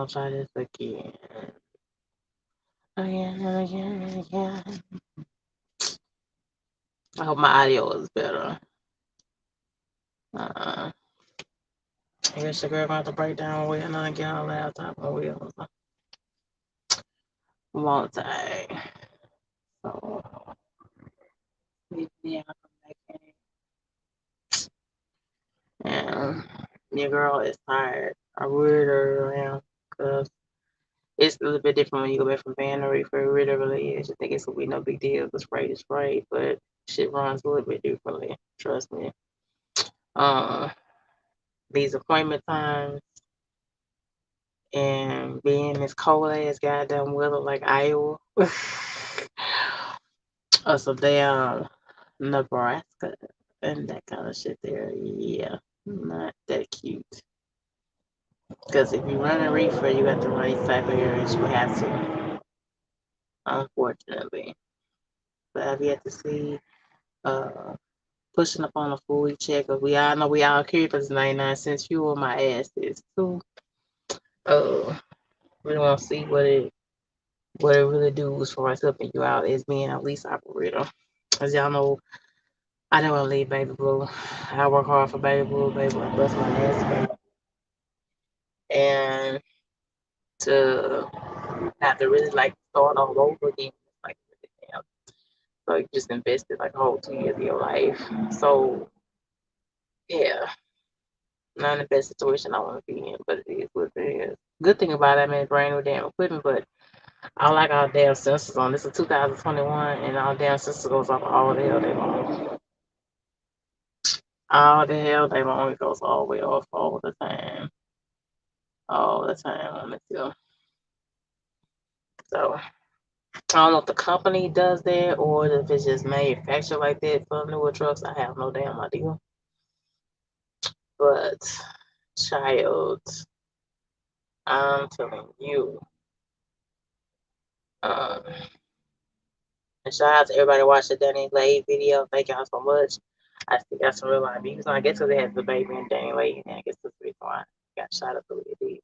gonna try this again. Again and again and again. I hope my audio is better. Uh, I guess the girl gonna have to break down with and then get her laptop on wheels. One day. So yeah, I come back in. And your girl is tired. I really am. Because it's a little bit different when you go back from Van Reefer. It really is. You think it's gonna be no big deal because freight is freight, but shit runs a little bit differently. Trust me. Uh, these appointment times and being this cold ass goddamn weather like Iowa or some damn Nebraska and that kind of shit there. Yeah, not that cute. Because if you run a reefer, you got to run these type of areas. You have to, unfortunately. But I've yet to see uh pushing up on a full week check. Cause we all know we all care because 99 cents fuel. My ass is too. Uh, we want to see what it really do as far as helping you out as being a lease operator. As y'all know, I don't want to leave Baby Blue. I work hard for Baby Blue. Baby Blue bust my ass, baby. And to have to really like start all over again, like really damn. So you just invested like a whole 2 years of your life. So yeah, not in the best situation I want to be in, but it is what it is. Good thing about it, I mean, it's brand new damn equipment, but I like our damn sensors on. This is 2021, and our damn sensor goes off all the hell day long. All the hell day long, it goes all the way off all the time. All the time on the hill. So I don't know if the company does that or if it's just manufactured like that for newer trucks. I have no damn idea. But child, I'm telling you. Um, and shout out to everybody watching Danny Lay video. Thank y'all so much. I still got some real life views. I guess because they had the baby and Danny Lay, and I guess that's the reason why I got shot up the way it did.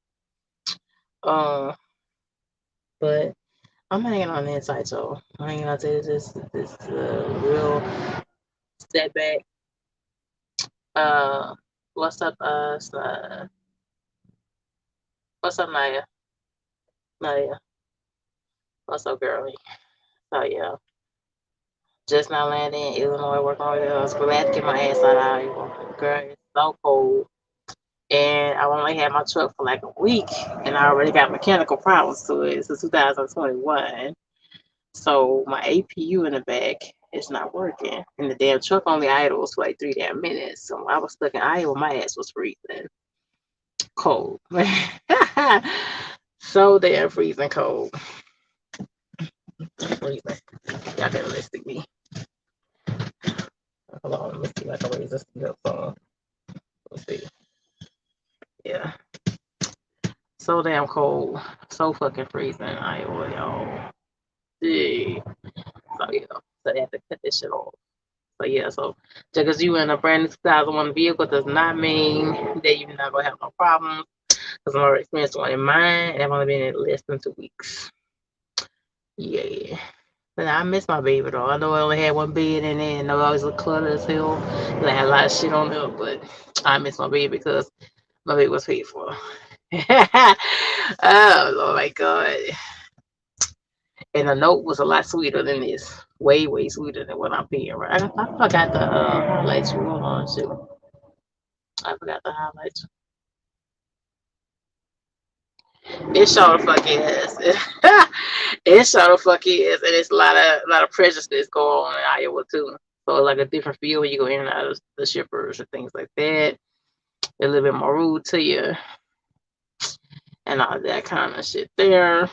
But I'm hanging on the inside, so I'm hanging on to this real setback. Uh, what's up, what's up, Naya? Naya, what's up, girlie? So yeah, just now landing in Illinois, working over there. I was glad to get my ass out of Iowa. Girl, it's so cold. And I only had my truck for like a week, and I already got mechanical problems to it. It's 2021. So my APU in the back is not working, and the damn truck only idles for like 3 damn minutes. So I was stuck in Iowa. My ass was freezing cold, so damn freezing cold. Freezing. Y'all can listen to me. Hold on, let me see if I can raise this up song. Let's see. Yeah, so damn cold, so fucking freezing Iowa, y'all. Yeah. So yeah, so they have to cut this shit off. So yeah, so just because you in a brand new 2001 vehicle does not mean that you're not gonna have no problems. Because I'm already experienced one in mine, and I've only been in less than 2 weeks. Yeah. But I miss my baby though. I know I only had one bed in there, and I always look cluttered as hell. And I had a lot of shit on there, but I miss my baby because my baby was paid for. Oh my god. And the note was a lot sweeter than this. Way, way sweeter than what I'm paying, right? I forgot the highlights. Hold on, too. I forgot the highlights. It sure the fuck is. It sure the fuck is. And it's a lot of prejudice going on in Iowa too. So like a different feel when you go in and out of the shippers and things like that. They're a little bit more rude to you and all that kind of shit there.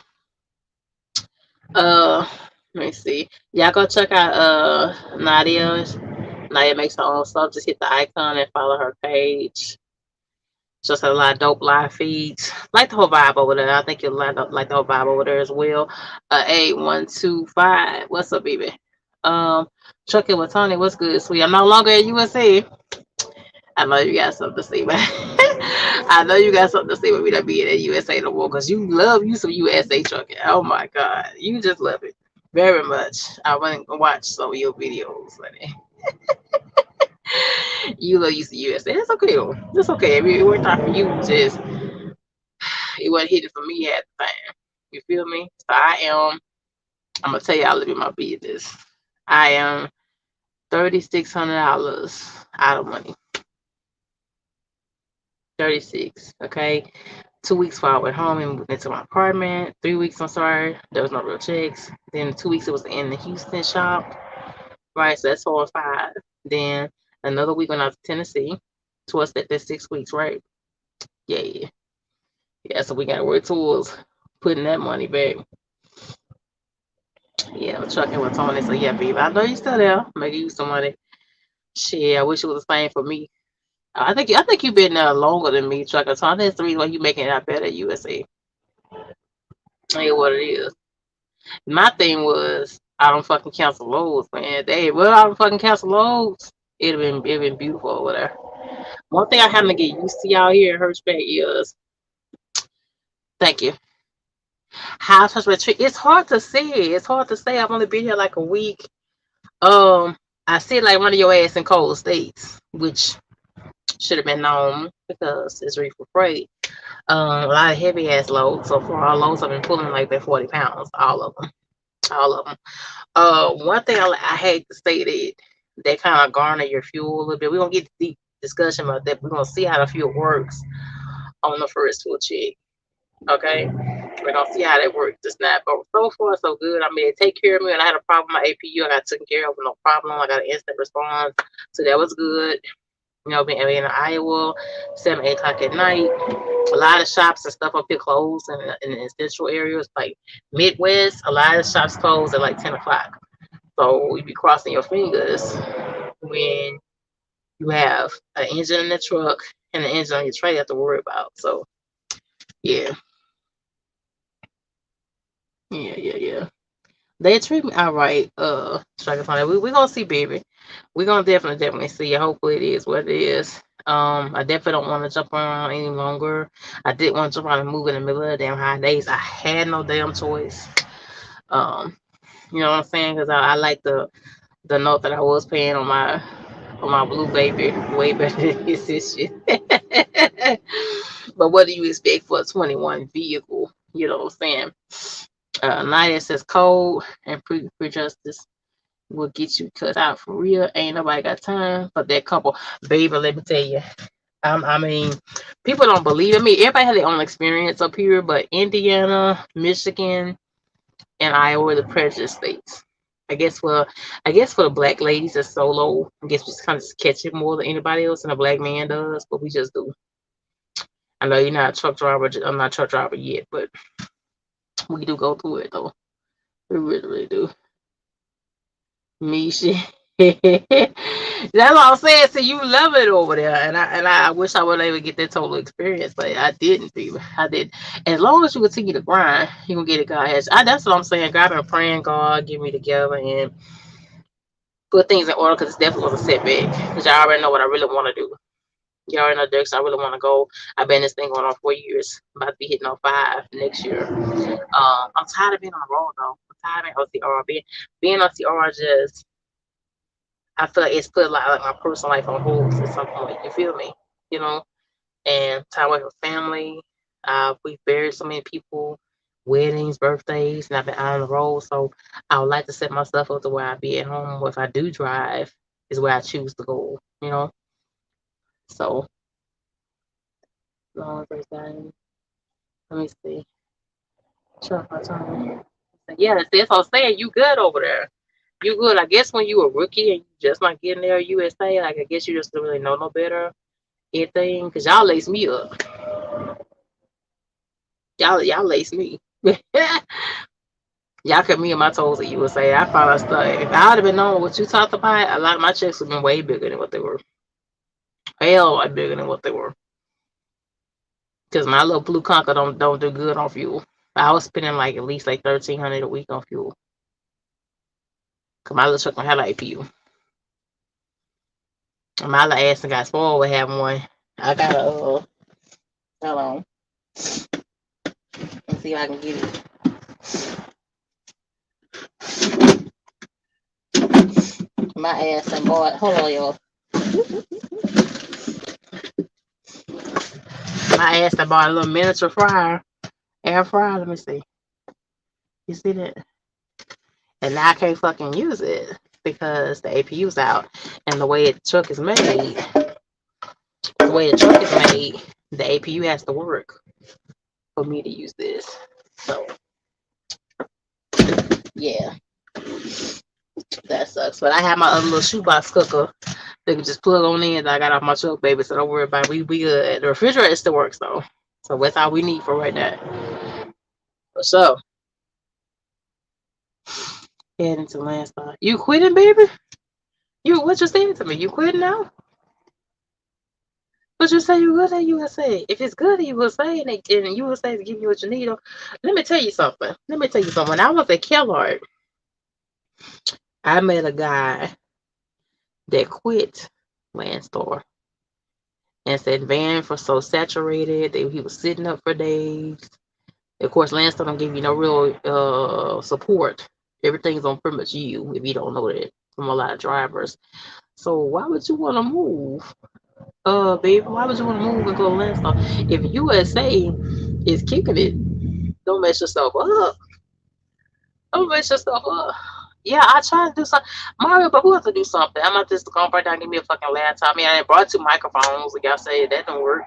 Uh let me see. Y'all go check out Nadia's. Nadia makes her own stuff. Just hit the icon and follow her page. Just a lot of dope live feeds. Like the whole vibe over there. I think you'll like the whole vibe over there as well. 8125. What's up, baby? Chuck it with Tony. What's good, sweet? I'm no longer at USA. I know you got something to say, man. I know you got something to say with me that being at USA no more because you love you some USA trucking. Oh my God. You just love it very much. I went and watch some of your videos, honey. You love you some USA. That's okay though. That's okay. I mean, it worked out for you. Just it wasn't hitting for me at the time. You feel me? So I'm gonna tell you a little bit my business. I am $3,600 out of money. 36. Okay. 2 weeks before I went home and moved into my apartment. 3 weeks, I'm sorry, there was no real checks. Then 2 weeks it was in the Houston shop. Right, so that's 4 or 5. Then another week when I was in Tennessee. Towards that's 6 weeks, right? Yeah, yeah. Yeah, so we gotta work towards putting that money back. Yeah, I'm trucking with Tony. So yeah, baby, I know you still there. Making you some money. Shit, I wish it was the same for me. I think you've been there longer than me, trucker. So that's the reason why you making it out better at USA. Ain't what it is. My thing was I don't fucking cancel loads, man. I don't fucking cancel loads. It'd been beautiful over there. One thing I have to get used to y'all here in Hirschberg is thank you. How Hirschberg treat it's hard to say. It's hard to say. I've only been here like a week. I see like one of your ass in cold states, which should have been known because it's reefer freight. A lot of heavy ass loads. So for our loads, I've been pulling like that 40 pounds, all of them, all of them. One thing I hate to say that kind of garner your fuel a little bit. We're gonna get deep discussion about that. We're gonna see how the fuel works on the first fuel check. Okay, we're gonna see how that works. It's not, but so far so good. I mean, they take care of me. When I had a problem with my APU, I got taken care of with no problem. I got an instant response, so that was good. You know, being in Iowa, 7, 8 o'clock at night. A lot of shops and stuff up here closed in the central areas, like Midwest. A lot of shops closed at like 10 o'clock. So you be crossing your fingers when you have an engine in the truck and an engine on your trailer you have to worry about. So yeah, yeah. They treat me all right. Striker Tony. We gonna see, baby. We gonna definitely see. Hopefully it is what it is. I definitely don't want to jump around any longer. I did want to jump around and move in the middle of the damn holidays. I had no damn choice. Um, you know what I'm saying? Because I like the note that I was paying on my blue baby way better than this shit. But what do you expect for a 21 vehicle? You know what I'm saying? Nadia says cold and pre-justice will get you cut out for real. Ain't nobody got time for that couple. Baby, let me tell you. I mean, people don't believe. I mean, everybody has their own experience up here, but Indiana, Michigan, and Iowa are the prejudice states. I guess for the black ladies that's solo, I guess we just kind of catch it more than anybody else and a black man does, but we just do. I know you're not a truck driver. I'm not a truck driver yet, but we do go through it though. We really do. Me shit. That's what I'm saying. So you love it over there, and I wish I would able to get that total experience, but I didn't. Baby. I did. As long as you continue to grind, you gonna get it. God has. That's what I'm saying. God been praying. God get me together and put things in order because it's definitely was a setback. Because y'all already know what I really want to do. Y'all already know the direction I really want to go. I've been this thing going on 4 years. I'm about to be hitting on 5 next year. I'm tired of being on the road though. I'm tired of being OCR. Being OCR just I feel like it's put a lot like my personal life on hold at some point. You feel me? You know, and time away from family. We've buried so many people, weddings, birthdays, and I've been out on the road. So I would like to set myself up to where I be at home. Or if I do drive, is where I choose to go. You know, so long first time. Let me see. Sure, my time. Yeah, that's what I'm saying. You good over there? You good? I guess when you a rookie and you just not getting there, USA, like I guess you just don't really know no better. Anything, because y'all lace me up. Y'all lace me. Y'all cut me on my toes at USA. I found out stuff. If I would have been knowing what you talked about, a lot of my checks would have been way bigger than what they were. Hell, like bigger than what they were. Because my little blue conker don't do good on fuel. I was spending like at least like 1,300 a week on fuel. Cause my little truck don't have like APU. And my little ass got spoiled with having one. I got a Hold on. Let's see if I can get it. My ass and bought. Hold on, y'all. My ass and bought a little miniature fryer, air fryer. Let me see. You see that? And now I can't fucking use it because the APU's out. And the way the truck is made, the APU has to work for me to use this. So yeah, that sucks. But I have my other little shoebox cooker. They can just plug on in that I got off my truck, baby. So don't worry about it. We good. The refrigerator still works though. So that's all we need for right now. So heading to Landstar. You quitting, baby? What you saying to me? You quitting now? But you say you good at USA. If it's good at USA and USA is giving you what you need, let me tell you something. When I was at Kellogg, I met a guy that quit Landstar and said van was so saturated that he was sitting up for days. Of course, Landstar don't give you no real support. Everything's on pretty much you if you don't know that from a lot of drivers. So why would you want to move? Baby, why would you want to move and go to Landstar? If USA is kicking it, don't mess yourself up. Don't mess yourself up. Yeah, I tried to do something. Mario, but who has to do something? I'm not just going to break down and give me a fucking laptop. I mean, I brought 2 microphones. Like y'all say, that don't work.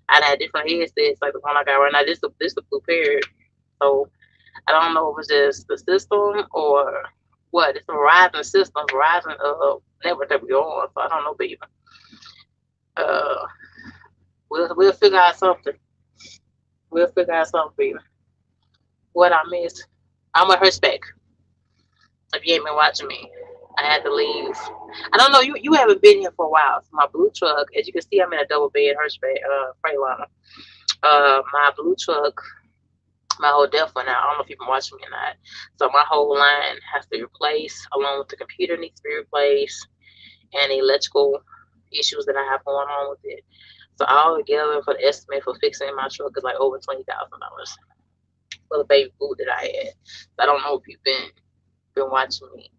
I had different headsets, like the one I got right now. This the prepared. So I don't know if it's just the system or what. It's a Verizon system, Verizon network that we on. So I don't know, baby. Uh, we'll figure out something. Baby. What I missed, I'm a Hirschback. If you ain't been watching me, I had to leave. I don't know. You haven't been here for a while. So my blue truck, as you can see, I'm in a double bed Hirschback Freightliner. My blue truck, my whole deaf one now. I don't know if you've been watching me or not. So my whole line has to be replaced, along with the computer needs to be replaced, and the electrical issues that I have going on with it. So all together for the estimate for fixing my truck is like over $20,000 for the baby boot that I had. So I don't know if you've been watching me.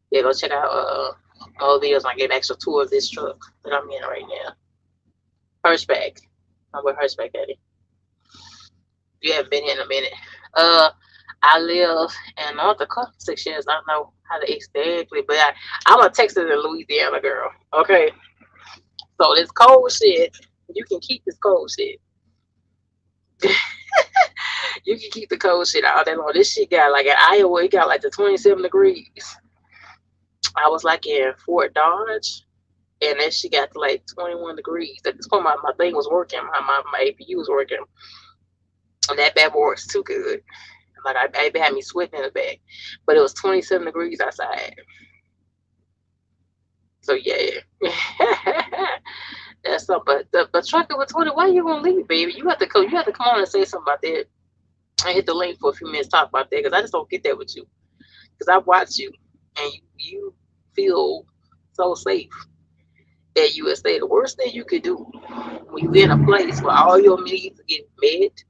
Yeah, go check out all videos. I gave an extra tour of this truck that I'm in right now. Hirschback. I'm with Hirschback Daddy. You haven't been here in a minute. I live in North Dakota 6 years. I don't know how to exactly, but I'm a Texas and Louisiana girl. Okay, so this cold shit, you can keep this cold shit. You can keep the cold shit all day long. This shit got like in Iowa, it got like the 27 degrees. I was like in Fort Dodge, and then she got to like 21 degrees. At this point, my thing was working, my APU was working, and that bad boy works too good. Like I had me sweating in the back, but it was 27 degrees outside. So yeah, that's something. But trucker with 20, why you gonna leave, baby? You have to come. You have to come on and say something about that. I hit the link for a few minutes talk about that because I just don't get that with you. Because I watch you and you feel so safe at USA. The worst thing you could do when you're in a place where all your needs are getting met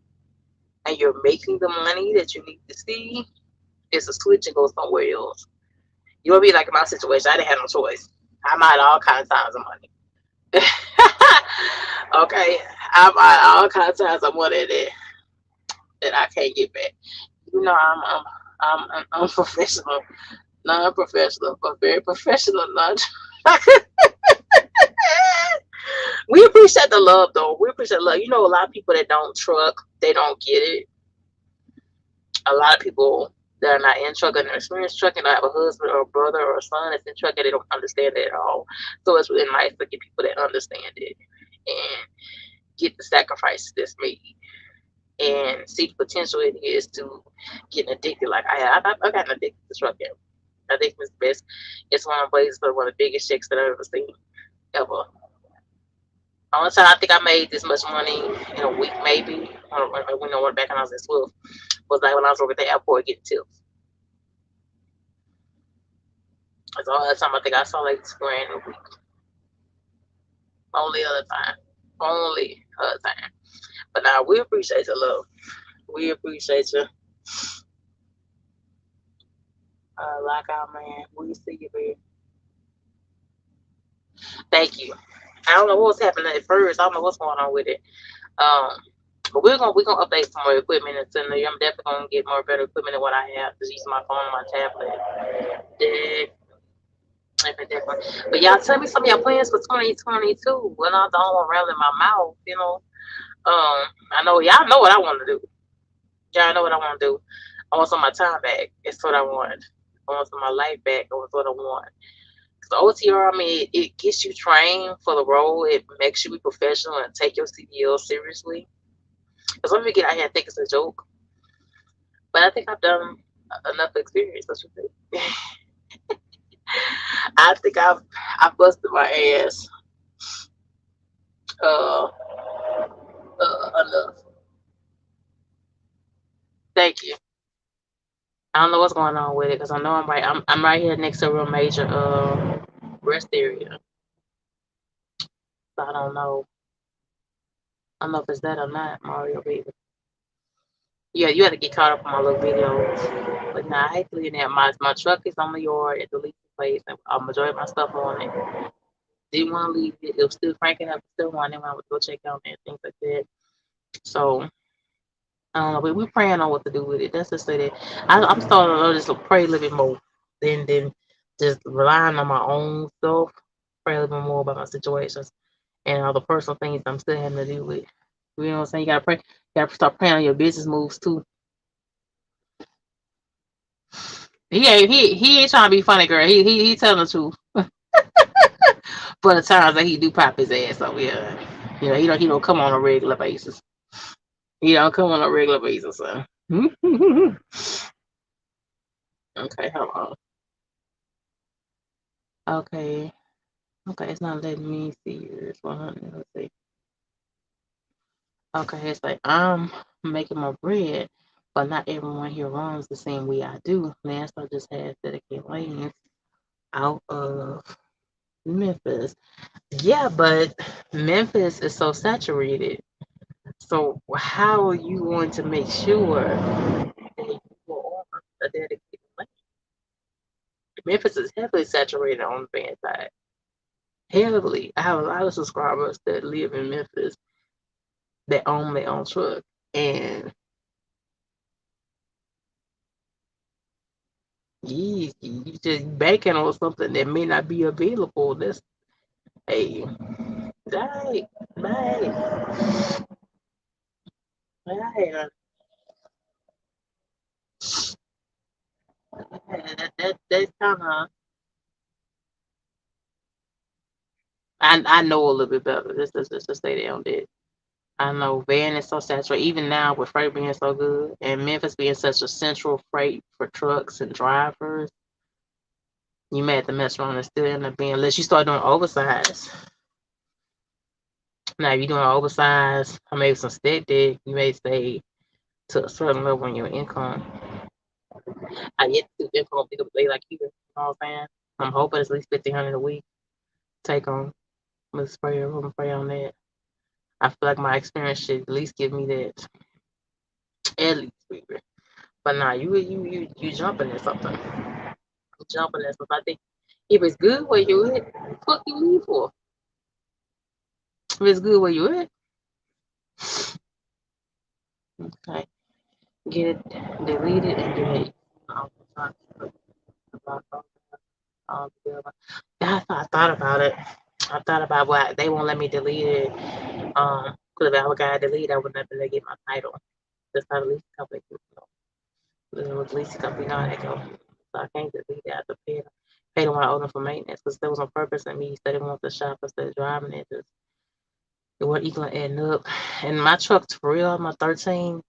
and you're making the money that you need to see is to switch and go somewhere else. You want to be like in my situation. I didn't have no choice. I'm out all kinds of times of money. Okay, I'm out all kinds of times of money that I can't get back. You know, I'm unprofessional, non-professional, but very professional. Non. We appreciate the love, though. We appreciate the love. You know, a lot of people that don't truck, they don't get it. A lot of people that are not in trucking, they're experienced trucking, don't have a husband or a brother or a son that's in trucking, they don't understand it at all. So it's really nice to get people that understand it and get the sacrifices that's made and see the potential it is to get addicted. Like I got addicted to trucking. I think it's the best. It's one of the places for one of the biggest checks that I've ever seen ever. Only time I think I made this much money in a week, maybe when I went back when I was in Swift, was like when I was working at the airport getting tips. That's the only time I think I saw like $2,000 a week. Only other time. only time. But now we appreciate your love. We appreciate you. Like our man, we see you, baby. Thank you. I don't know what's happening at first. I don't know what's going on with it. Um, but we're gonna update some more equipment and send you. I'm definitely gonna get more better equipment than what I have. Just use my phone and my tablet. Definitely. But y'all tell me some of your plans for 2022. When I don't around in my mouth, you know. I know y'all know what I want to do. Y'all know what I want to do. I want some of my time back. It's what I want. I want some of my life back. It's what I want. The OTR, I mean, it gets you trained for the role. It makes you be professional and take your CDL seriously. Because let me get out here and think it's a joke. But I think I've done enough experience. What you think? I think I busted my ass uh, enough. Thank you. I don't know what's going on with it because I know I'm right here next to a real major rest area. So I don't know. I don't know if it's that or not, Mario baby. Yeah, you had to get caught up on my little videos. But nah, I hate to leave that. My truck is on the yard at the leasing place and a majority of my stuff on it. Didn't want to leave it. It was still cranking up, still wanting when I would go check out and things like that. So I don't know, but we're praying on what to do with it. That's just say that I'm starting to just pray a little bit more than just relying on my own self. Pray a little bit more about my situations and all the personal things I'm still having to deal with. You know what I'm saying? You gotta pray. You gotta start praying on your business moves too. He ain't trying to be funny, girl. He telling the truth. But the times that he do pop his ass over here, he don't come on a regular basis. He don't come on a regular basis, so. Okay, hold on. Okay, okay, it's not letting me see this 100. Let's see. Okay, it's like I'm making my bread, but not everyone here runs the same way I do. Last I just had dedicated lanes out of Memphis. Yeah, but Memphis is so saturated. So how are you going to make sure that you will offer a dedicated lane? Memphis is heavily saturated on the van side. Heavily. I have a lot of subscribers that live in Memphis that own their own truck. And you just banking on something that may not be available. That's hey, right, right, right. That's kind of I know a little bit better. Just to stay there on that. I know van is so saturated, even now with freight being so good and Memphis being such a central freight for trucks and drivers. You may have to mess around and still end up being, unless you start doing oversize. Now, if you're doing oversize or maybe some stick dick, you may stay to a certain level in your income. I yet to do income people play like you know what I'm saying? I'm hoping it's at least 1,500 a week. Take on. I'm gonna pray on that. I feel like my experience should at least give me that. At least, baby. But nah, you jumping at something. You jumping at something. I think if it's good where you at, fuck you leave for. If it's good where you at, okay. Get it deleted and delete. I thought about it. I thought about why they won't let me delete it. Because if I got deleted, I would never get my title. That's how the leasing company the leasing company know how they go. So I can't delete it. I have to pay them when I owe them for maintenance because there was on purpose and me said they want the shop instead of driving it. Just it wasn't equaling adding up. And my truck's for real, my 13.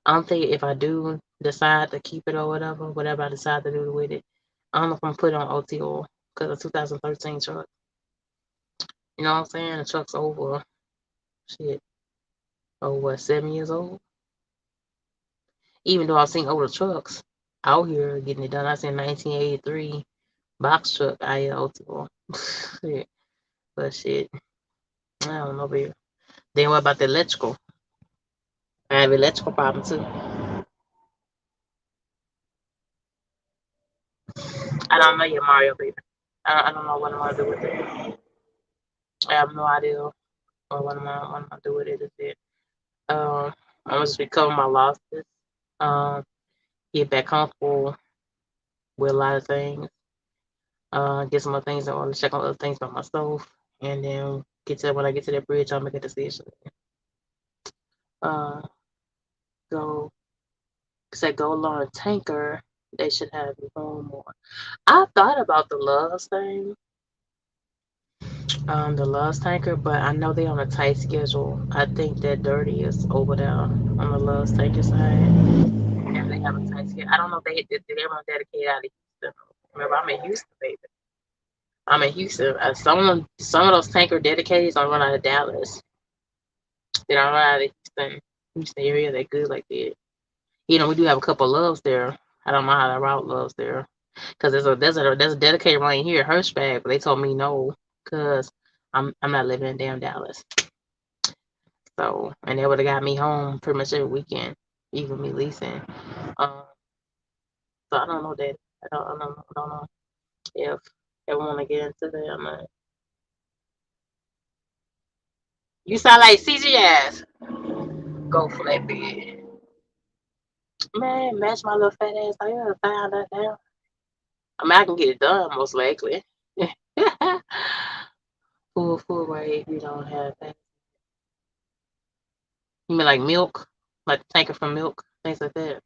I don't think if I do decide to keep it or whatever I decide to do with it, I don't know if I'm put it on OT or because of 2013 truck. You know what I'm saying? The truck's over shit, over 7 years old. Even though I've seen older trucks out here getting it done. I seen 1983 box truck I OT for. Shit. But shit, I don't know, baby. Then what about the electrical? I have electrical problem too. I don't know your Mario baby. I don't know what I'm gonna do with it. I have no idea what I'm gonna do with it. Is it? I'm gonna just recover my losses. Um, get back comfortable with a lot of things. Get some other things I want to check on other things by myself, and then when I get to that bridge, I'll make a decision. Uh, go say go learn tanker. They should have room more. I thought about the Loves thing, the Loves tanker, but I know they're on a tight schedule. I think that Dirty is over there on the Loves tanker side, and they have a tight schedule. I don't know if they want to dedicate out of Houston. Remember, I'm in Houston, baby. I'm in Houston. Some of those tanker dedicateds don't run out of Dallas. They don't run out of Houston area. They're good like that. We do have a couple of Loves there. I don't know how to route Loves there. Because there's a dedicated right here, Hirschbag, but they told me no, because I'm not living in damn Dallas. So, and they would have got me home pretty much every weekend, even me leasing. Um, so I don't know that. I don't know if they want to get into that or not. You sound like CGS. Go flatbed. Man, match my little fat ass. I gotta find that down. I mean, I can get it done most likely. Full rate. We don't have that. You mean like milk, like the tanker for milk, things like that.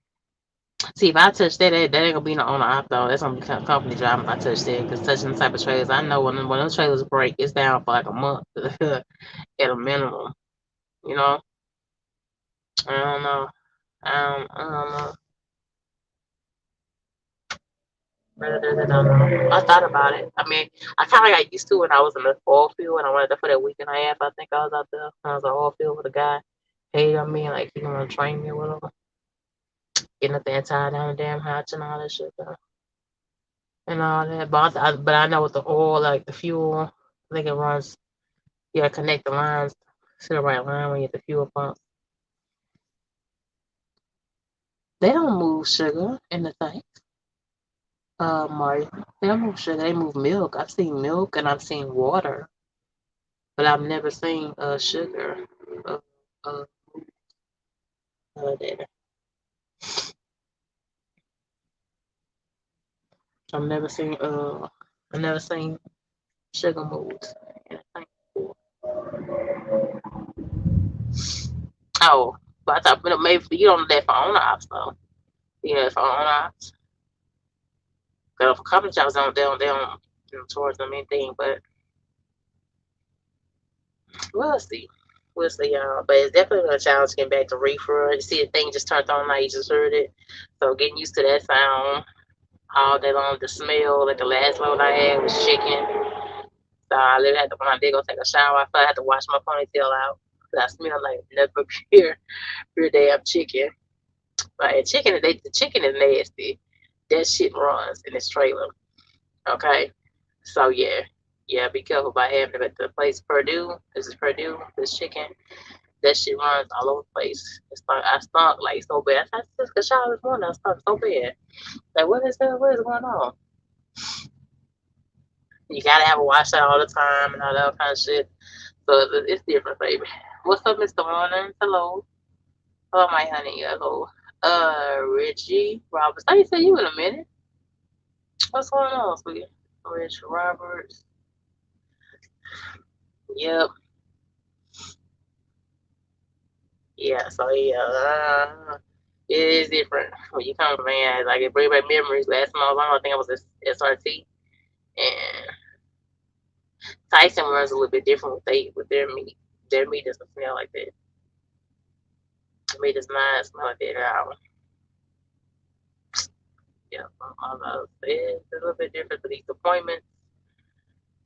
See, if I touch that ain't gonna be no owner op though. That's gonna be company job if I touch that. Because touching the type of trailers, I know when those trailers break, it's down for like a month at a minimum. You know, I don't know. I don't know. I don't know. I thought about it. I mean, I kind of got used to it when I was in the oil field and I wanted to for that week and a half. I think I was out there. I was in the oil field with a guy. Hey, I mean, like he gonna train me or whatever. Getting up there and tied down the damn hatch and all that shit. And all that. But I know with the oil, like the fuel, I think it runs. Yeah, connect the lines to the right line when you get the fuel pump. They don't move sugar in the tank, Mario. They don't move sugar. They move milk. I've seen milk and I've seen water, but I've never seen sugar. Uh, uh, there. I've never seen I've never seen sugar moves in a tank before. Oh, but I thought maybe you don't know that for owner ops though. Yeah, for owner ops. Because for company jobs, they don't towards them anything, but we'll see. We'll see, y'all. But it's definitely a challenge getting back to reefer. You see the thing just turned on, now you just heard it. So getting used to that sound all day long, the smell, like the last load I had was chicken. So I literally had to, when I did go take a shower, I felt I had to wash my ponytail out. Cause I smell like never pure damn chicken. But the chicken is nasty. That shit runs in this trailer. Okay. So yeah. Yeah, be careful about having it at the place Purdue. This is Purdue, this chicken. That shit runs all over the place. I stunk like so bad. I just took a shower this morning. I stunk so bad. Like, what is that? What is going on? You gotta have a wash out all the time and all that kind of shit. So it's different, baby. What's up, Mr. Warner? Hello. Hello, my honey. Hello. Richie Roberts. I ain't seen you in a minute. What's going on, sweetie? Rich Roberts. Yep. Yeah. So yeah. It is different when you come, man. Like it brings back memories. Last month, I think I was SRT, and Tyson runs a little bit different with their meat. Their meat doesn't smell like that. Meat does not smell like that at all. Yeah, it's a little bit different for these appointments.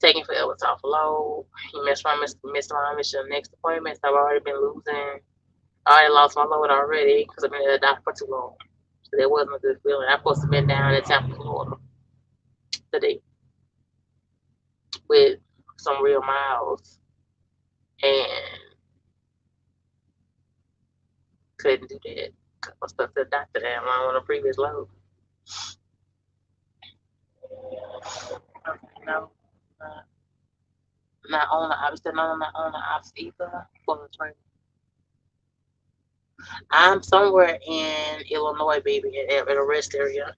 Taking forever to offload. You miss around, miss your next appointment. So I've already been losing. I already lost my load already because I've been at the doctor for too long. So that wasn't a good feeling. I'm supposed to have been down in Tampa, Florida today with some real miles. And Couldn't do that. I was stuck to the doctor that I'm on a previous load. Okay, no. Uh, not on the opposite, not on the opposite either for the training. I'm somewhere in Illinois, baby, at a rest area.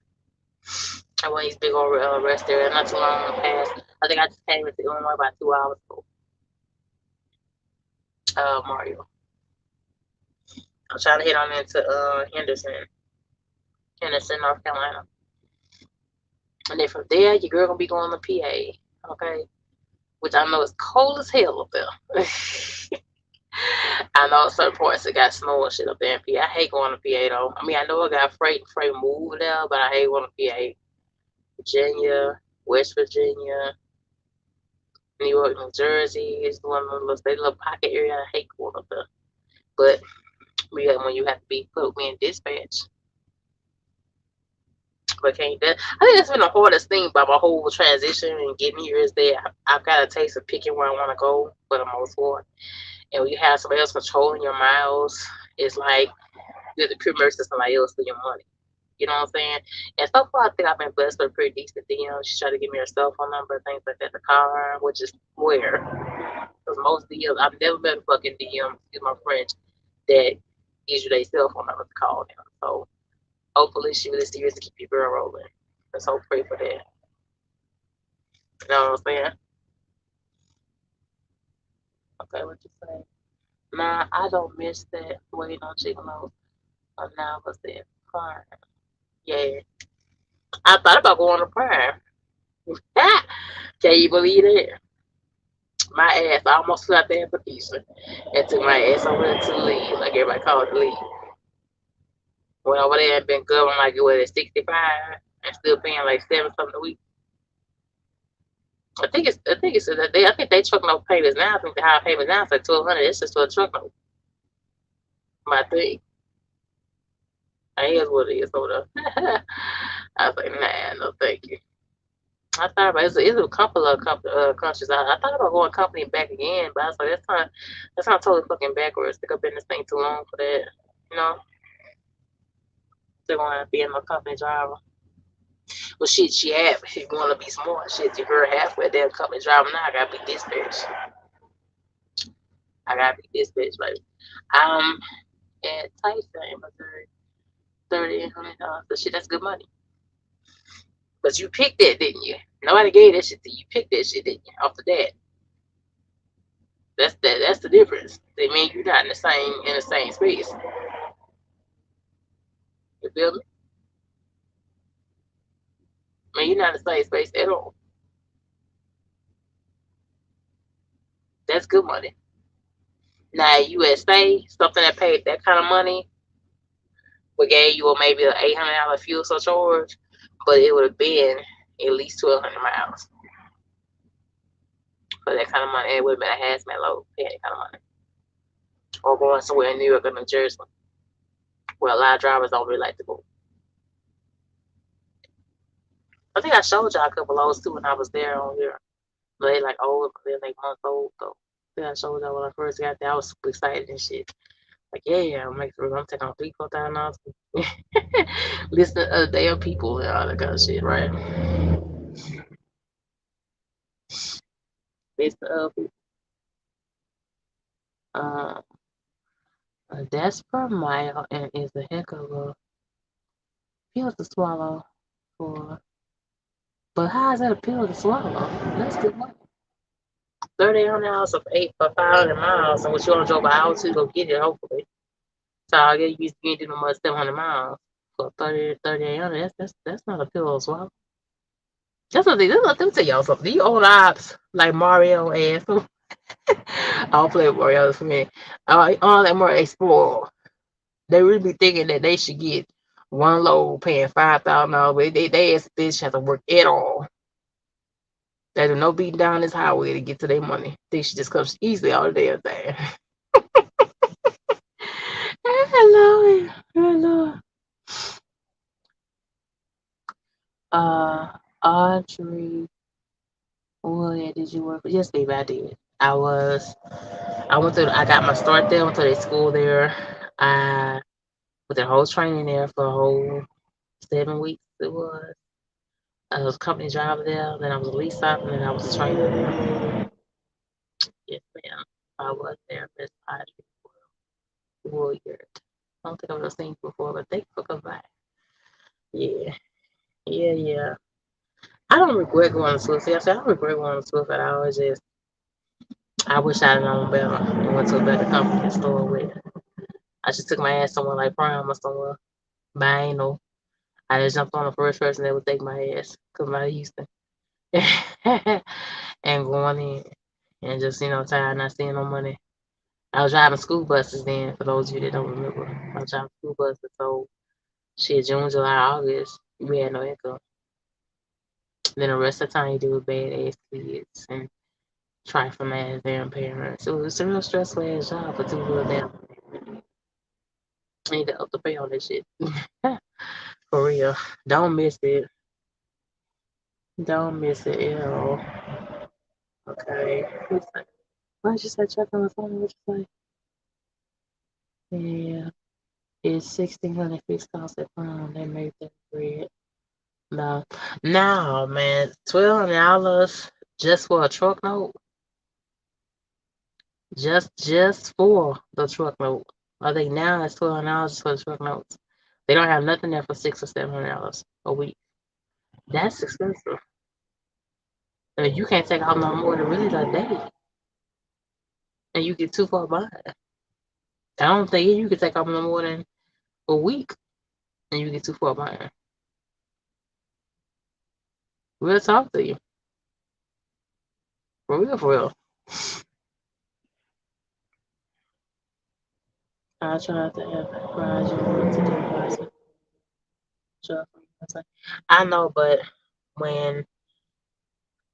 I went these big old rest area not too long past. I think I just came into Illinois about 2 hours ago. Mario. I'm trying to hit on into Henderson, North Carolina. And then from there, your girl gonna be going to PA, okay? Which I know is cold as hell up there. I know certain parts it got snow and shit up there in PA. I hate going to PA though. I mean, I know I got freight move there, but I hate going to PA. Virginia, West Virginia, New York, New Jersey is one of those little pocket area. I hate going up there. But when you have to be put in dispatch. But can't that I think that's been the hardest thing about my whole transition and getting here is that I've got a taste of picking where I want to go for the most part. And when you have somebody else controlling your miles, it's like you're the pure mercy of somebody else for your money. You know what I'm saying? And so far, I think I've been blessed with a pretty decent DM. She tried to give me her cell phone number, things like that, to call her, which is rare. Because most DMs, I've never met a fucking DM, excuse my French, that gives you their cell phone number to call them. So hopefully she really serious to keep your girl rolling. Let's hope pray for that. You know what I'm saying? Okay, what you say? Nah, I don't miss that waiting on chicken noodles. Now was that prime? Yeah, I thought about going to prime. Can you believe that? My ass, I almost slept there for pizza and took my ass over to leave, like everybody called it leave. Went over there and been good on like what at 65 and still paying like 7 something a week. I think they truck note payments now. I think the high payments now is like 1,200. It's just for a truck note. My thing. I is what it is over there. I was like, nah, no thank you. I thought about it's a couple of countries. I thought about going company back again, but I was like, that's not totally fucking backwards. Think I've been in this thing too long for that. You know, they're going to be in a company driver. Well, shit, she had. If you want to be smart, shit, you girl halfway damn company driver now. I gotta be dispatched. I gotta be dispatched, baby. I'm at Tyson in Missouri, $3,800. So shit, that's good money. But you picked that, didn't you? Nobody gave that shit to you. You picked that shit, didn't you? Off the that. That's the difference. They mean you're not in the same space. You feel me? I mean, you're not in the same space at all. That's good money. Now, USA, something that paid that kind of money would gave you maybe an $800 fuel surcharge, but it would have been at least 1,200 miles for that kind of money. It would have been a hazmat load paying that kind of money. Or going somewhere in New York or New Jersey, where a lot of drivers don't really like to go. I think I showed y'all a couple of those too when I was there on here. But they like old, they're like months old though. I think I showed y'all when I first got there. I was super excited and shit. Like, yeah, I'm taking on $3,000, $4,000. Listen to other damn people and all that kind of shit, right? Listen to other people. Uh, that's per mile and is a heck of a pill to swallow for. But how is that a pill to swallow? That's good money. $3,800 of 500 miles, and what you only drove an hour to go get it, hopefully. So I guess you ain't do no much 700 miles for 3,800. That's not a pill to swallow. That's what let them tell y'all something. These old ops like Mario ass. I don't play with Mario for me. All that more explore. They really be thinking that they should get one load paying $5,000. They ass bitch have to work at all. They do no beating down this highway to get to their money. They should just come easily all the damn thing. Hello, hello. Audrey, what did you work with? Yes, baby, I did. I got my start there. Went to their school there. I With the whole training there for a whole 7 weeks it was. I was a company driver there, then I was a lease op, and then I was a trainer there. Yes, ma'am. I was there, Miss Audrey Warrior. I don't think I've ever seen you before, but thank you for coming by. Yeah, yeah, yeah. I don't regret going to Swift. See, I said I don't regret going to Swift at all. It's just I wish I'd known better and went to a better company and store with. I just took my ass somewhere like Prime or somewhere. But I ain't know. I just jumped on the first person that would take my ass because I'm out of Houston. And going in and just, tired, not seeing no money. I was driving school buses then, for those of you that don't remember. I was driving school buses, so shit, June, July, August, we had no income. Then the rest of the time you deal with bad ass kids and trifling ass damn parents. So it's a real stressful ass job for two little damn. I need to up the pay on this shit. For real. Don't miss it. Don't miss it at all. Okay. Why did you say check on the phone? What you say? Yeah. It's 1,600 fixed cost at Prime. They made that bread. No. No, man. $1,200 just for a truck note. Just for the truck note. I think now it's $1,200 for the truck notes. They don't have nothing there for $600 or $700 a week. That's expensive. You can't take out no more than really a day, and you get too far behind. I don't think you can take out no more than a week, and you get too far behind. We'll talk to you. For real, for real. I tried to advise you what to do, I know, but when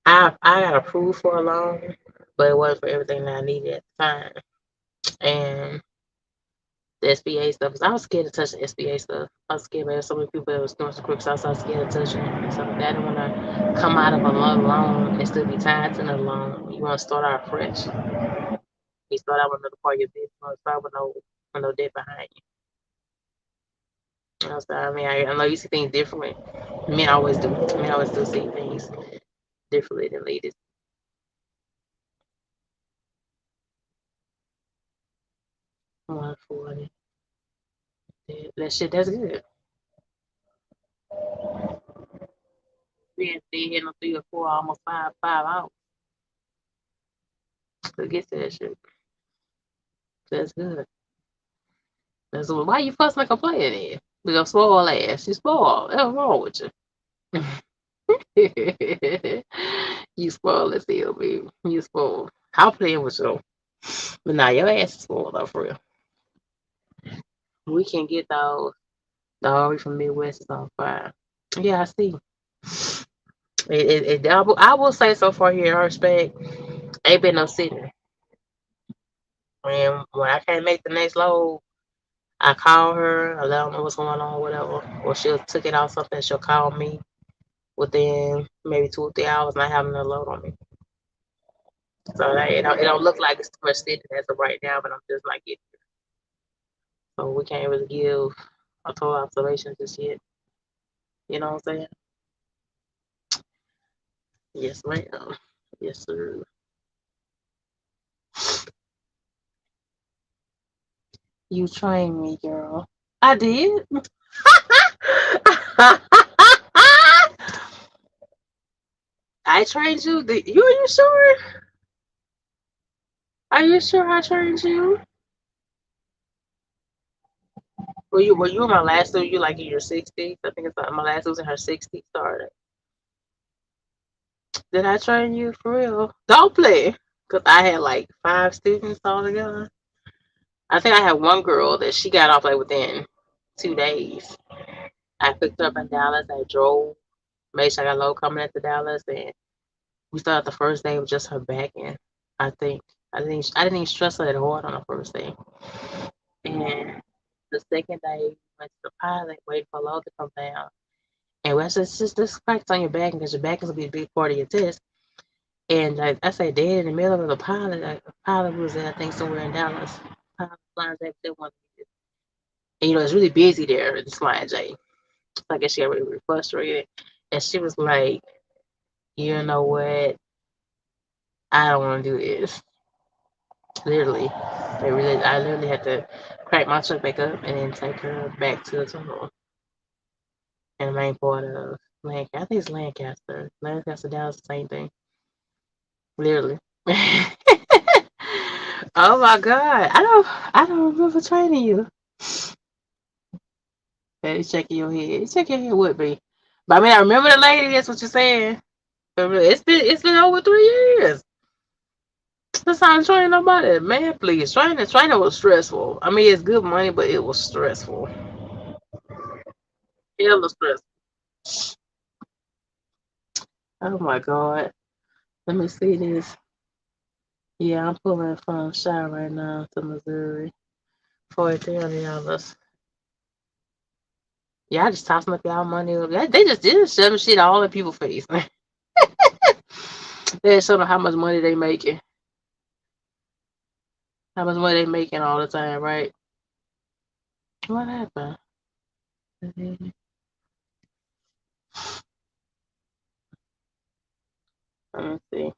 I got approved for a loan, but it wasn't for everything that I needed at the time. And the SBA stuff, 'cause I was scared to touch the SBA stuff. I was scared, man. So many people that was doing some quick stuff, so I was scared to touch it and stuff like that. I didn't want to come out of another loan and still be tied to another loan. You want to start out fresh. You start out with another part of your business, you start with no debt behind you. You know, so, I mean, I know you see things differently. Men always do. Men always do see things differently than ladies. 140. That shit, that's good. Being stay here no 3 or 4, almost five hours to get to that shit. That's good. That's why you fussing like a player then. With your spoiled ass. You spoiled. What's wrong with you? You spoiled as hell, baby. You spoiled. I'm playing with you. But now your ass is spoiled though, for real. We can get those. The Ari from Midwest is on fire. Yeah, I see. I will say so far here, in her respect, ain't been no sitting. And when I can't make the next load, I call her, I let her know what's going on, whatever. Or she'll took it off something, she'll call me within maybe 2 or 3 hours not having a load on me. So it don't look like it's too much sitting as of right now, but I'm just not getting it. So we can't really give a total observation just yet. You know what I'm saying? Yes, ma'am. Yes, sir. You trained me, girl. I did. I trained you. Are you sure? Are you sure I trained you? Were you in my last two? You like in your 60s? I think it's my last was in her 60s. Started. Did I train you for real? Don't play. Cause I had like 5 students altogether. I think I had one girl that she got off like within 2 days. I picked her up in Dallas. I drove, made sure I got low coming into Dallas, and we started the first day with just her back end. I think I didn't even stress her that hard on the first day. And the second day, we went to the pilot, waiting for load to come down. And we said, just practice on your back because your back is gonna be a big part of your test. And I say dead in the middle of the pilot, the pilot was I think somewhere in Dallas. Pilot flying back there one And, it's really busy there at the Slime J. I guess she got really frustrated. And she was like, you know what? I don't want to do this. Literally. I literally had to crack my truck back up and then take her back to the tunnel in the main part of Lancaster. I think it's Lancaster. Lancaster, Dallas, the same thing. Literally. Oh my God. I don't remember training you. Hey, shaking your head. Shaking your head would be. But I mean, I remember the lady. That's what you're saying. But really, it's been over 3 years. That's not training nobody. Man, please. Training was stressful. I mean, it's good money, but it was stressful. Hella stressful. Oh my God. Let me see this. Yeah, I'm pulling from Shy right now to Missouri for $300. Yeah, I just tossing up y'all money. They just shoving shit all in people's face. They just show them how much money they making. How much money they making all the time, right? What happened? Let me see.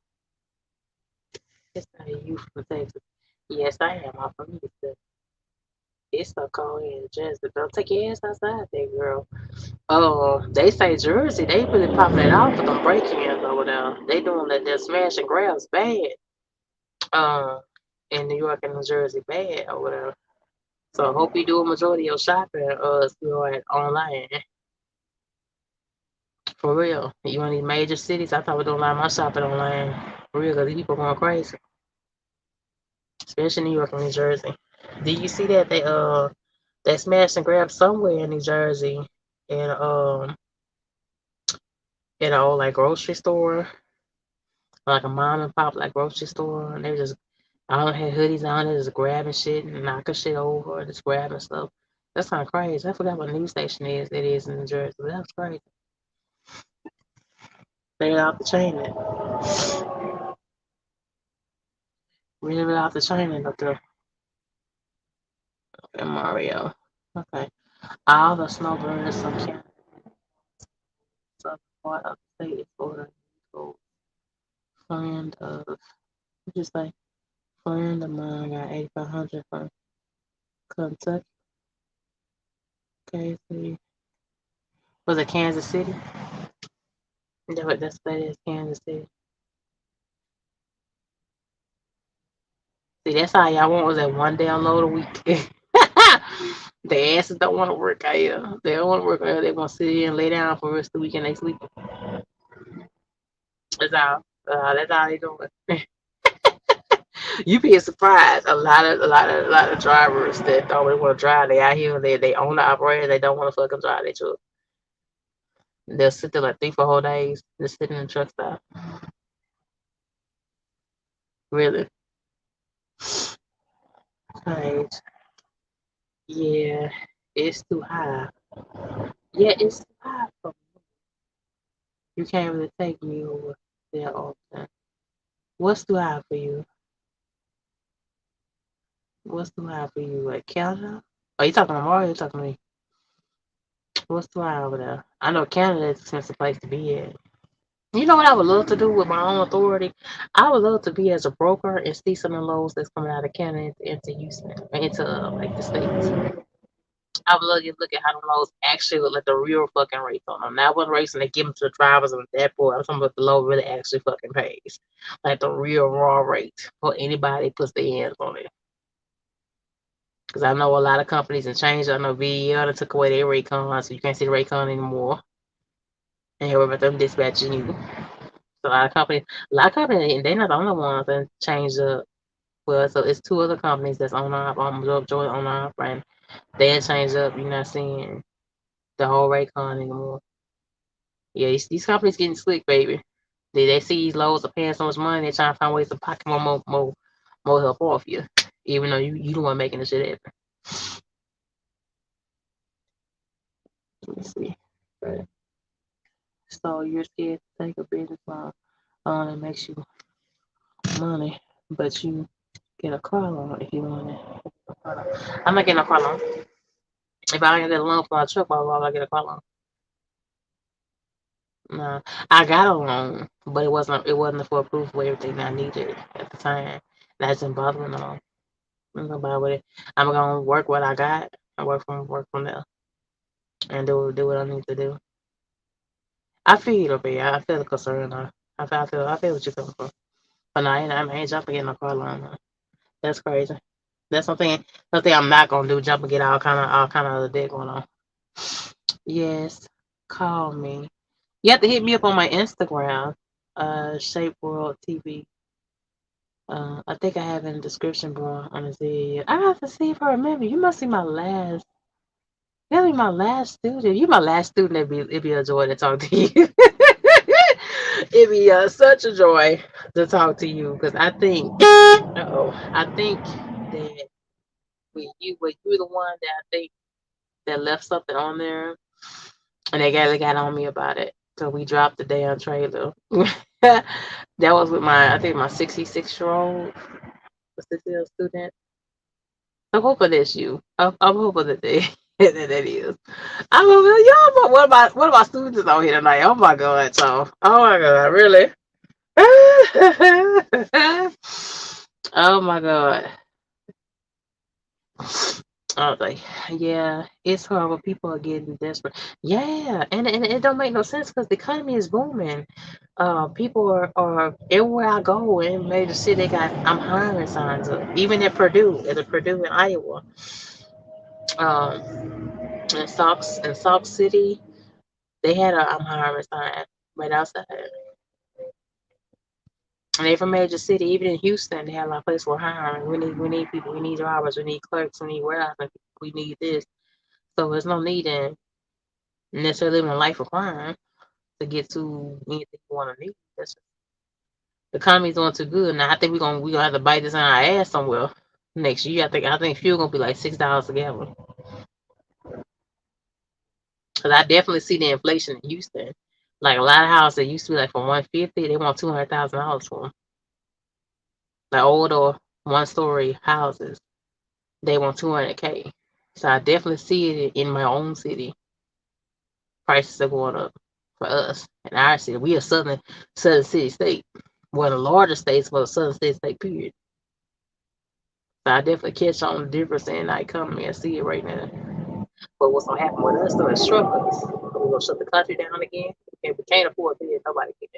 It's not a youth from Texas. Yes, I am. I'm from Houston. It's so cold here in Jersey. Don't take your ass outside there, girl. Oh, they say Jersey, they really popping it off with them break-ins over there. They doing that smash and grabs bad. Um, in New York and New Jersey, bad over there. So I hope you do a majority of your shopping, online. For real. You want these major cities? I thought we doing a lot of my shopping online. For real, because these people going crazy. Especially New York and New Jersey. Did you see that they smashed and grabbed somewhere in New Jersey in in an old like grocery store, like a mom and pop like grocery store, and they just all had hoodies on, they just grabbing shit and knocking shit over, just grabbing stuff. That's kind of crazy. I forgot what news station it is in New Jersey, but that's crazy. They're out the chain it. Really out the chain it up there in Mario. Okay. All the snowbirds from Canada, southern part of the state is Florida. Friend of, just like friend of mine got 8,500 from Kentucky. Okay, was it Kansas City? Yeah, what that state is, Kansas City. See, that's all y'all want was that one download a week. The asses don't want to work out here. They don't want to work out here. They want to sit here and lay down for the rest of the week and they sleep. That's all. That's all they doing. You be surprised. A lot of drivers that don't really want to drive. They out here. They own the operator. They don't want to fucking drive their truck. They'll sit there like 3 4 whole days, just sitting in the truck stop. Really. Right. Yeah, it's too high. Yeah, it's too high for me. You can't really take me over there often. What's too high for you? What's too high for you? Like Canada? Are you talking to Mario? Or you talking to me? What's too high over there? I know Canada is an expensive place to be at. You know what I would love to do with my own authority? I would love to be as a broker and see some of the loans that's coming out of Canada into Houston, into like the states. I would love to look at how the lows actually look like the real fucking rates on them. Not what rates and they give them to the drivers on the airport. I'm talking about the low really actually fucking pays. Like the real raw rate for anybody that puts their hands on it. Because I know a lot of companies and changed. I know VDL took away their Raycon, so you can't see the Raycon anymore. And hear about them dispatching you. So a lot of companies, and they're not the only ones that changed up. Well, so it's two other companies that's on joint on our and they ain't changed up. You're not seeing the whole Raycon anymore. Yeah, these companies getting slick, baby. They see these lows are paying so much money, they're trying to find ways to pocket more help off you, even though you the one making the shit happen. Let me see. Right. So you're scared to take a business loan that makes you money, but you get a car loan if you want it. I'm not getting a car loan. If I didn't get a loan for my truck, why would I get a car loan? No, I got a loan, but it wasn't for proof of everything I needed at the time. That didn't bother me no more. I'm gonna buy with it. I'm gonna work what I got and work from there and do what I need to do. I feel you, babe. I feel the concern. I feel what you're coming from. But no, I ain't jumping getting a car loan. No. That's crazy. That's something I'm not gonna do. Jump and get all kind of other dick going on. Yes, call me. You have to hit me up on my Instagram, Shape World TV. I think I have in the description bar on the video. I have to see if I remember. You must be my last. You'll be my last student. You my last student. It'd be a joy to talk to you. It'd be such a joy to talk to you because I think that you're the one that I think that left something on there, and they got on me about it. So we dropped the damn trailer. That was with I think my 66-year-old, 60-year-old student. I'm hoping that's you. I'm hoping that that is. I'm hoping y'all. But what about students out here tonight? Oh my god! So, oh my god, really? Oh my god. I was like, yeah, it's horrible. People are getting desperate. Yeah, and it don't make no sense because the economy is booming. People are everywhere I go in major city. I'm hiring signs up. Even at Purdue in Iowa, um, in Sauk City, they had a I'm hiring sign right outside. And they from major city. Even in Houston, they have a place for hiring. We need people. We need drivers. We need clerks. We need warehouse people. We need this. So there's no need in necessarily living a life of crime to get to anything you want to need. The economy's doing too good. Now I think we're gonna have to bite this in our ass somewhere next year. I think fuel gonna be like $6 a gallon. Cause I definitely see the inflation in Houston. Like a lot of houses that used to be like for 150, they want $200,000 for them. Like older 1-story houses, they want 200K. So I definitely see it in my own city. Prices are going up for us in our city. We are southern city state. One of the largest states for the southern state period. So I definitely catch on the difference in the economy. I see it right now. But what's gonna happen with us though is struck us. We're gonna shut the country down again. And we can't afford this. Nobody can.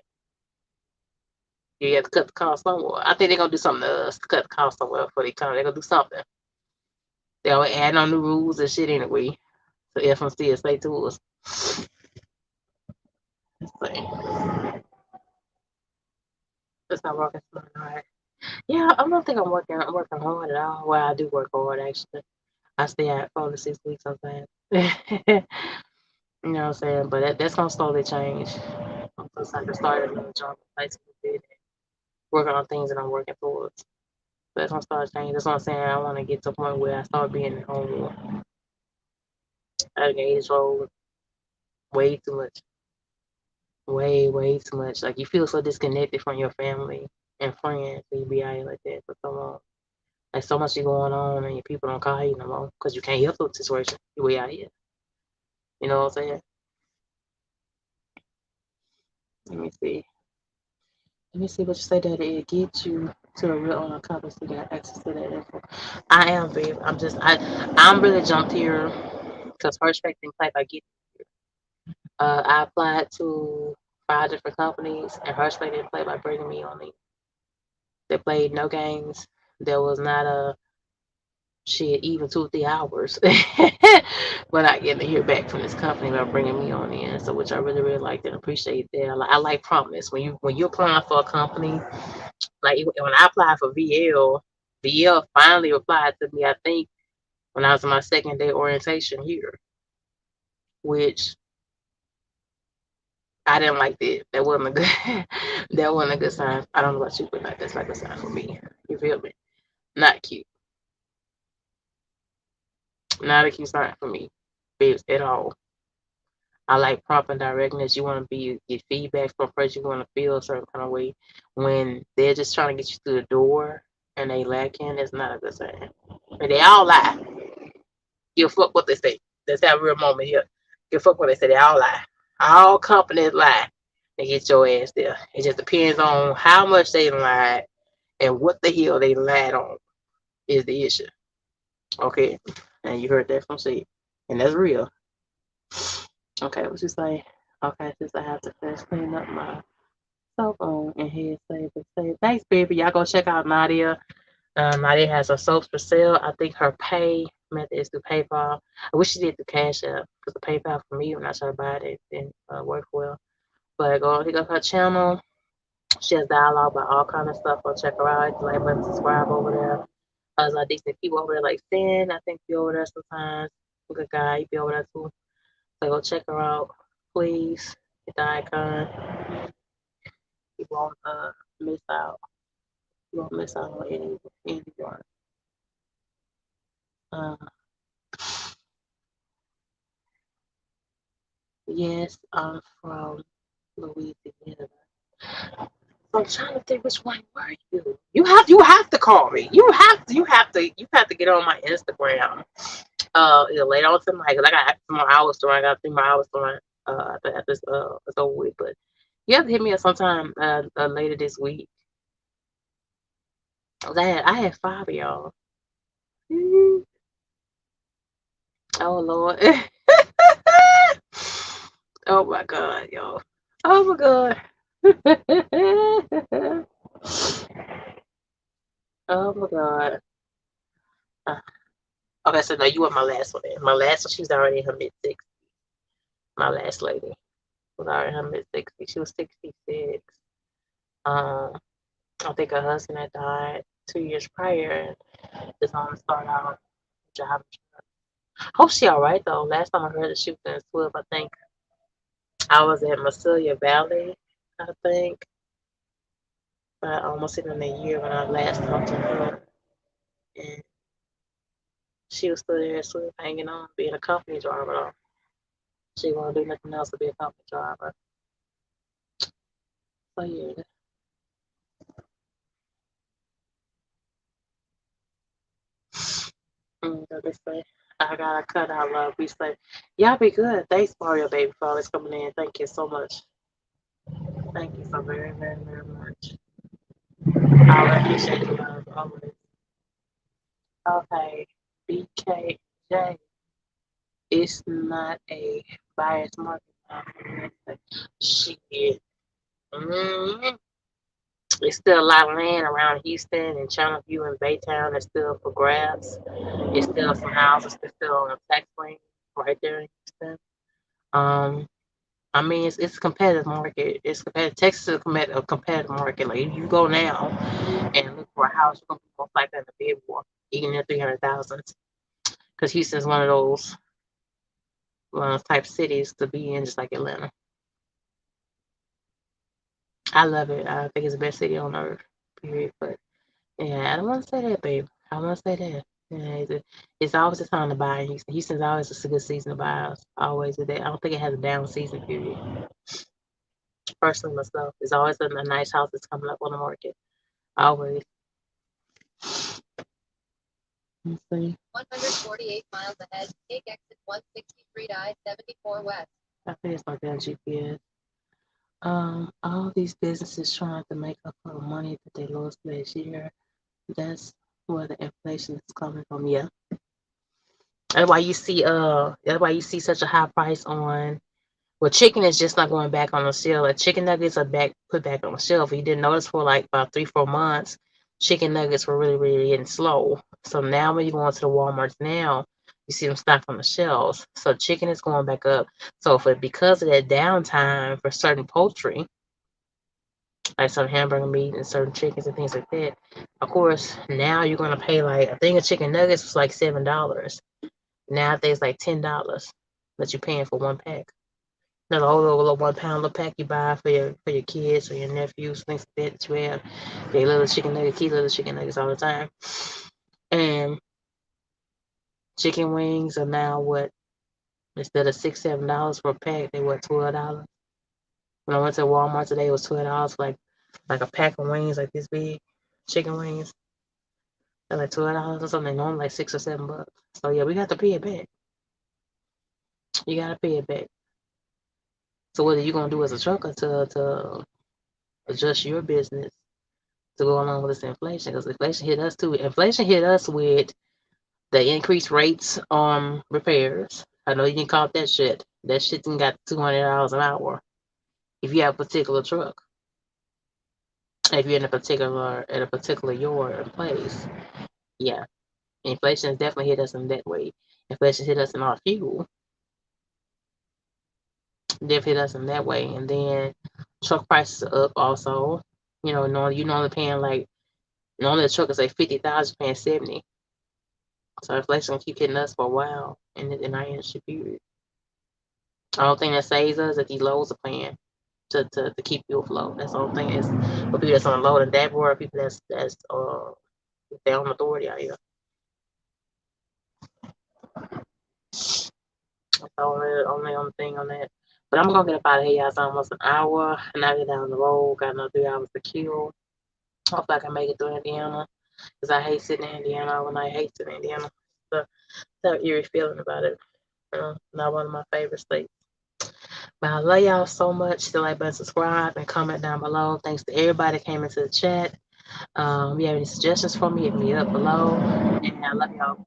You have to cut the cost somewhere. I think they're gonna do something to us to cut the cost somewhere for the economy. They're gonna do something. They'll add on new rules and shit anyway. So FMC will say to us. Let's see. It's not working so hard. Yeah, I don't think I'm working hard at all. Well, I do work hard actually. I stay at 4 to 6 weeks sometimes. You know what I'm saying? But that's gonna slowly change. Once I can start a new job, place working on things that I'm working towards. That's gonna start changing. That's what I'm saying. I want to get to a point where I start being home at an age old way too much, way too much. Like you feel so disconnected from your family and friends when you be out here like that for so long. Like so much is going on and your people don't call you no more because you can't help the situation. You way out here. You know what I'm saying? Let me see. Let me see what you say that it get you to a real owner company so you got access to that info. I am, babe. I'm really jumped here because first didn't play by getting. I applied to 5 different companies, and Hirschberg didn't play by bringing me on it. They played no games. There was not a shit even 2 or 3 hours. But I getting to hear back from this company about bringing me on in, so which I really liked and appreciate that. I like promptness when you're applying for a company. Like when I applied for VL finally replied to me. I think when I was in my second day orientation here, which I didn't like that. That wasn't a good. That wasn't a good sign. I don't know about you, but that's not a good sign for me. You feel me? Not cute. Not a cute sign for me, babes, at all. I like prompt and directness. You want to get feedback from first. You want to feel a certain kind of way. When they're just trying to get you through the door and they lacking, that's not a good sign. And they all lie. Give a fuck what they say. Let's have a real moment here. Give fuck what they say. They all lie. All companies lie. They get your ass there. It just depends on how much they lied and what the hell they lied on is the issue. Okay, and you heard that from C, and that's real. Okay, what you say? Okay, since I have to first clean up my cell phone and head save and save. Thanks, baby. Y'all go check out Nadia. Nadia has her soaps for sale. I think her pay method is through PayPal. I wish she did the Cash App because the PayPal for me when I tried to buy it didn't work well. But go look up her channel. She has dialogue about all kind of stuff. Go check her out. Like button, subscribe over there. There's a decent people over there like Finn. I think be over there sometimes. Good guy. He be over there too. So go check her out, please. Hit the icon. You won't miss out. You won't miss out on anyone. Uh, yes, I'm from Louisiana. I'm trying to think which one were you. You have to call me. You have to get on my Instagram. Either later on tonight because I got some more hours to run. I got 3 more hours to run. After this it's over with. But you have to hit me up sometime later this week. I had 5 of y'all. Oh Lord. Oh my God, y'all. Oh my God. Oh my God. Uh, okay, so no, you were my last one. My last one, she's already in her mid-60s. My last lady was already in her mid-60s. She was 66. Um, I think her husband had died 2 years prior, and just on to start out job. Hope she all right though. Last time I heard that she was in Swift, I think I was at Massilia Valley. I think almost in a year when I last talked to her, and she was still there, still hanging on, being a company driver. Though. She won't do nothing else to be a company driver. So yeah. They say I gotta cut out love. We say, y'all be good. Thanks, Mario baby, for always coming in. Thank you so much. Thank you so very, very, very much. I appreciate you love always. Okay, BKJ. It's not a biased market. Shit. Mm-hmm. It's still a lot of land around Houston and Channelview and Baytown that's still for grabs. It's still some houses that's still on the tax lane right there in Houston. Um, I mean, it's a competitive market. It's competitive. Texas is a competitive market. Like if you go now and look for a house, you're gonna be most likely in the bid war, even at 300,000. Because Houston's one of those type cities to be in, just like Atlanta. I love it. I think it's the best city on earth. Period. But yeah, I don't want to say that, babe. I want to say that. Yeah, it's always a time to buy in Houston. Houston's always a good season to buy a house. Always. I don't think it has a down season period. Personally, myself, it's always a nice house that's coming up on the market. Always. Let's see. 148 miles ahead, take exit 163 I-74 west. I think it's like that GPS. All these businesses trying to make up for the money that they lost last year. That's where the inflation is coming from. Yeah. That's why you see such a high price on. Well, chicken is just not going back on the shelf. Like chicken nuggets are put back on the shelf. You didn't notice for like about 3-4 months, chicken nuggets were really, really getting slow. So now when you go into the Walmarts now, you see them stocked on the shelves. So chicken is going back up. So because of that downtime for certain poultry, like some hamburger meat and certain chickens and things like that, of course now you're gonna pay like a thing of chicken nuggets was like $7. Now I think it's like $10 that you're paying for one pack. Not a whole little 1 pound little pack you buy for your kids or your nephews, things like that you have. They little chicken nuggets, kids little chicken nuggets all the time. And chicken wings are now what? Instead of $6-7 for a pack, they what, $12. When I went to Walmart today, it was $12 for like a pack of wings like this big, chicken wings. They're like $12 or something. Normally like $6 or $7. So yeah, we got to pay it back. You gotta pay it back. So whether you're gonna do as a trucker to adjust your business to go along with this inflation, because inflation hit us too. Inflation hit us with the increased rates on repairs. I know you can call that shit. That shit done got $200 an hour if you have a particular truck. If you're in a particular yard or place, yeah, inflation has definitely hit us in that way. Inflation hit us in our fuel, definitely hit us in that way, and then truck prices are up also. You normally paying like normally a truck is like 50,000, paying 70. So inflation keep hitting us for a while in our industry period. The only thing that saves us is that these loads are paying to keep you afloat. That's the only thing is for people that's on the load and that were people that's down authority out here. That's the only thing on that. But I'm gonna get up out of here, y'all. It's almost an hour, and I get down the road. Got another 3 hours to kill. Hopefully I can make it through Indiana, because I hate sitting in Indiana when I hate sitting in Indiana. So that eerie feeling about it. Not one of my favorite states. But I love y'all so much. Still like button, subscribe, and comment down below. Thanks to everybody that came into the chat. If you have any suggestions for me, hit me up below. And I love y'all.